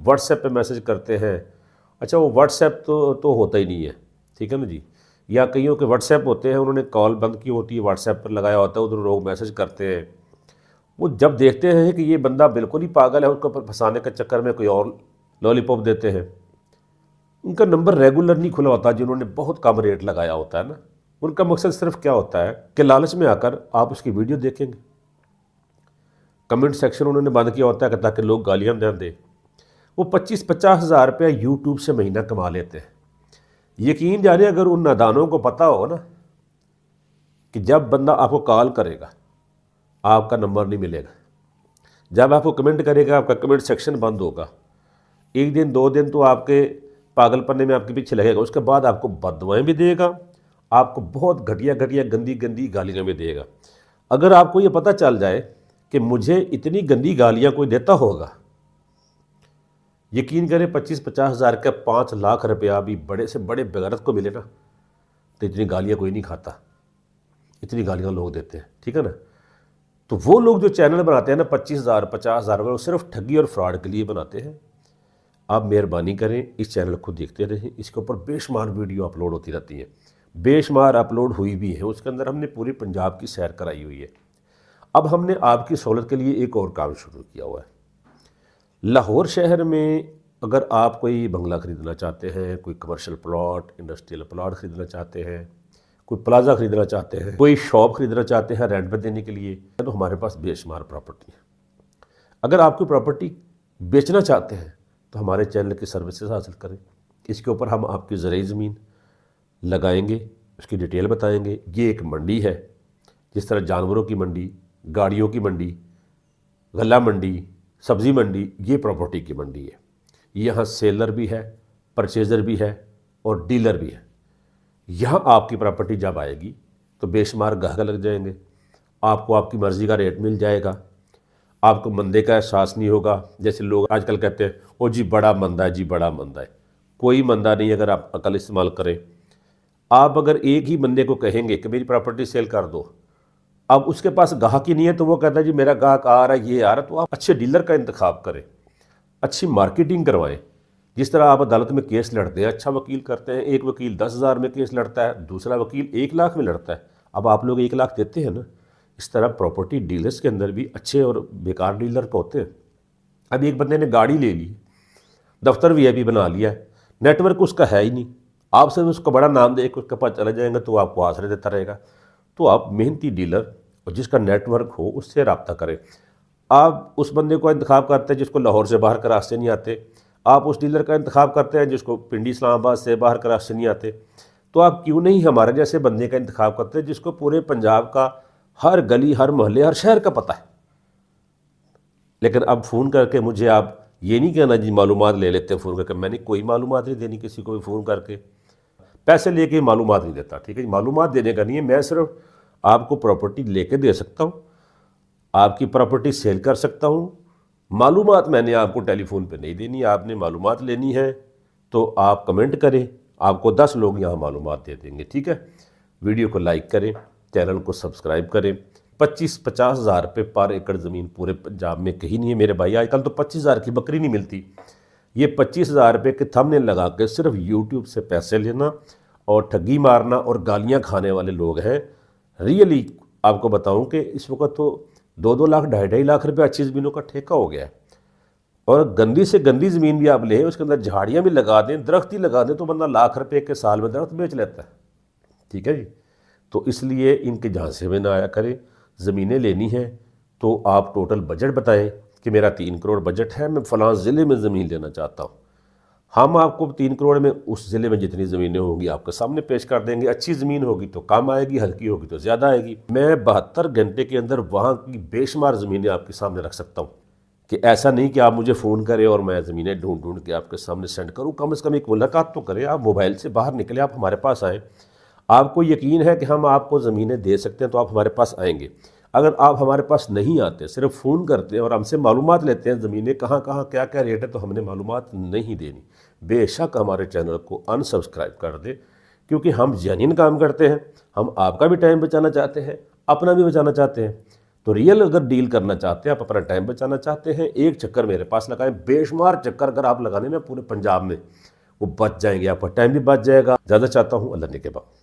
What's app پہ message کرتے ہیں، اچھا وہ واٹس ایپ تو ہوتا ہی نہیں ہے، ٹھیک ہے نا جی، یا کئیوں کے واٹس ایپ ہوتے ہیں انہوں نے کال بند کی ہوتی ہے، واٹس ایپ پر لگایا ہوتا ہے، ادھر لوگ میسج کرتے ہیں، وہ جب دیکھتے ہیں کہ یہ بندہ بالکل ہی پاگل ہے، اس کو پھنسانے کے چکر میں کوئی اور لالی پاپ دیتے ہیں۔ ان کا نمبر ریگولر نہیں کھلا ہوتا، جنہوں نے بہت کم ریٹ لگایا ہوتا ہے نا، ان کا مقصد صرف کیا ہوتا ہے کہ لالچ میں آ کر آپ اس کی ویڈیو دیکھیں گے، کمنٹ سیکشن انہوں نے بند کیا ہوتا ہے کہ تاکہ لوگ گالیاں نہ دیں۔ وہ 25-50 ہزار روپیہ یوٹیوب سے مہینہ کما لیتے ہیں۔ یقین جانے اگر ان نادانوں کو پتہ ہو نا کہ جب بندہ آپ کو کال کرے گا آپ کا نمبر نہیں ملے گا، جب آپ کو کمنٹ کرے گا آپ کا کمنٹ سیکشن بند ہوگا، ایک دن 2 دن تو آپ کے پاگل پنے میں آپ کے پیچھے لگے گا، اس کے بعد آپ کو بد دعائیں بھی دے گا، آپ کو بہت گھٹیا گندی گندی گالیاں بھی دے گا۔ اگر آپ کو یہ پتہ چل جائے کہ مجھے اتنی گندی گالیاں کوئی دیتا ہوگا، یقین کریں 25-50 ہزار کا 5 لاکھ روپیہ بھی بڑے سے بڑے بغیرت کو ملے نا تو اتنی گالیاں کوئی نہیں کھاتا، اتنی گالیاں لوگ دیتے ہیں، ٹھیک ہے نا۔ تو وہ لوگ جو چینل بناتے ہیں نا 25,000 50,000 روپے، وہ صرف ٹھگی اور فراڈ کے لیے بناتے ہیں۔ آپ مہربانی کریں اس چینل کو دیکھتے رہیں، اس کے اوپر بے شمار ویڈیو اپلوڈ ہوتی رہتی ہیں، بے شمار اپلوڈ ہوئی بھی ہے، اس کے اندر ہم نے پوری پنجاب کی سیر کرائی ہوئی ہے۔ اب ہم نے آپ کی سہولت کے لیے ایک اور کام شروع کیا ہوا ہے۔ لاہور شہر میں اگر آپ کوئی بنگلہ خریدنا چاہتے ہیں، کوئی کمرشل پلاٹ، انڈسٹریل پلاٹ خریدنا چاہتے ہیں، کوئی پلازا خریدنا چاہتے ہیں، کوئی شاپ خریدنا چاہتے ہیں رینٹ پہ دینے کے لیے، تو ہمارے پاس بے شمار پراپرٹی ہے۔ اگر آپ کوئی پراپرٹی بیچنا چاہتے ہیں تو ہمارے چینل کی سروسز حاصل کریں، اس کے اوپر ہم آپ کی زرعی زمین لگائیں گے، اس کی ڈیٹیل بتائیں گے۔ یہ ایک منڈی ہے، جس طرح جانوروں کی منڈی، گاڑیوں کی منڈی، غلہ منڈی، سبزی منڈی، یہ پراپرٹی کی منڈی ہے۔ یہاں سیلر بھی ہے، پرچیزر بھی ہے اور ڈیلر بھی ہے۔ یہاں آپ کی پراپرٹی جب آئے گی تو بے شمار گاہک لگ جائیں گے، آپ کو آپ کی مرضی کا ریٹ مل جائے گا، آپ کو مندے کا احساس نہیں ہوگا۔ جیسے لوگ آج کل کہتے ہیں او جی بڑا مندہ ہے، جی بڑا مندہ ہے، کوئی مندہ نہیں اگر آپ عقل استعمال کریں۔ آپ اگر ایک ہی بندے کو کہیں گے کہ میری پراپرٹی سیل کر دو، اب اس کے پاس گاہک ہی نہیں ہے تو وہ کہتا ہے جی میرا گاہک آ رہا ہے، یہ آ رہا ہے، تو آپ اچھے ڈیلر کا انتخاب کریں، اچھی مارکیٹنگ کروائیں۔ جس طرح آپ عدالت میں کیس لڑتے ہیں، اچھا وکیل کرتے ہیں، ایک وکیل 10,000 میں کیس لڑتا ہے، دوسرا وکیل 1 لاکھ میں لڑتا ہے، اب آپ لوگ 1 لاکھ دیتے ہیں نا۔ اس طرح پراپرٹی ڈیلرز کے اندر بھی اچھے اور بیکار ڈیلر ہوتے ہیں۔ اب ایک بندے نے گاڑی لے لی، دفتر وی آئی پی بنا لیا ہے، نیٹ ورک اس کا ہے ہی نہیں، آپ سے اس کو بڑا نام دے کے اس کے پاس چلے جائیں گے تو آپ کو آسرے دیتا رہے گا۔ تو آپ محنتی ڈیلر اور جس کا نیٹ ورک ہو اس سے رابطہ کریں۔ آپ اس بندے کو انتخاب کرتے ہیں جس کو لاہور سے باہر کے راستے نہیں آتے، آپ اس ڈیلر کا انتخاب کرتے ہیں جس کو پنڈی اسلام آباد سے باہر کے راستے نہیں آتے، تو آپ کیوں نہیں ہمارے جیسے بندے کا انتخاب کرتے ہیں جس کو پورے پنجاب کا ہر گلی، ہر محلے، ہر شہر کا پتہ ہے۔ لیکن اب فون کر کے مجھے آپ یہ نہیں کہنا جی معلومات لے لیتے ہیں فون کر کے، میں نے کوئی معلومات نہیں دینی کسی کو بھی فون کر کے، پیسے لے کے معلومات نہیں دیتا، ٹھیک ہے جی، معلومات دینے کا نہیں ہے، میں صرف آپ کو پراپرٹی لے کے دے سکتا ہوں، آپ کی پراپرٹی سیل کر سکتا ہوں۔ معلومات میں نے آپ کو ٹیلی فون پہ نہیں دینی، آپ نے معلومات لینی ہے تو آپ کمنٹ کریں، آپ کو 10 لوگ یہاں معلومات دے دیں گے، ٹھیک ہے۔ ویڈیو کو لائک کریں، چینل کو سبسکرائب کریں۔ 25-50 ہزار روپے پر ایکڑ زمین پورے پنجاب میں کہیں نہیں ہے میرے بھائی، آج کل تو 25,000 کی بکری نہیں ملتی۔ یہ 25,000 روپے کے تھم نیل لگا کے صرف یوٹیوب سے پیسے لینا اور ٹھگی مارنا اور گالیاں کھانے والے لوگ ہیں۔ ریئلی آپ کو بتاؤں کہ اس وقت تو 2-2 لاکھ 2.5 لاکھ روپے اچھی زمینوں کا ٹھیکہ ہو گیا ہے، اور گندی سے گندی زمین بھی آپ لیں، اس کے اندر جھاڑیاں بھی لگا دیں، درخت ہی لگا دیں، تو بندہ لاکھ روپے کے سال میں درخت بیچ لیتا ہے، ٹھیک ہے جی۔ تو اس لیے ان کے جھانسے میں نہ آیا کریں۔ زمینیں لینی ہیں تو آپ ٹوٹل بجٹ بتائیں کہ میرا 3 کروڑ بجٹ ہے، میں فلاں ضلع میں زمین لینا چاہتا ہوں، ہم آپ کو 3 کروڑ میں اس ضلع میں جتنی زمینیں ہوں گی آپ کے سامنے پیش کر دیں گے۔ اچھی زمین ہوگی تو کم آئے گی، ہلکی ہوگی تو زیادہ آئے گی۔ میں 72 گھنٹے کے اندر وہاں کی بے شمار زمینیں آپ کے سامنے رکھ سکتا ہوں، کہ ایسا نہیں کہ آپ مجھے فون کریں اور میں زمینیں ڈھونڈ ڈھونڈ کے آپ کے سامنے سینڈ کروں۔ کم از کم ایک ملاقات تو کریں، آپ موبائل سے باہر نکلیں، آپ ہمارے پاس آئیں، آپ کو یقین ہے کہ ہم آپ کو زمینیں دے سکتے ہیں تو آپ ہمارے پاس آئیں گے۔ اگر آپ ہمارے پاس نہیں آتے، صرف فون کرتے ہیں اور ہم سے معلومات لیتے ہیں زمینیں کہاں کہاں کیا کیا ریٹ ہے، تو ہم نے معلومات نہیں دینی۔ بے شک ہمارے چینل کو انسبسکرائب کر دے، کیونکہ ہم جینین کام کرتے ہیں، ہم آپ کا بھی ٹائم بچانا چاہتے ہیں، اپنا بھی بچانا چاہتے ہیں۔ تو ریئل اگر ڈیل کرنا چاہتے ہیں، آپ اپنا ٹائم بچانا چاہتے ہیں، ایک چکر میرے پاس لگائیں، بے شمار چکر اگر آپ لگانے نا پورے پنجاب میں، وہ بچ جائیں گے، آپ کا ٹائم بھی بچ جائے گا۔ زیادہ چاہتا ہوں، اللہ نے کے بعد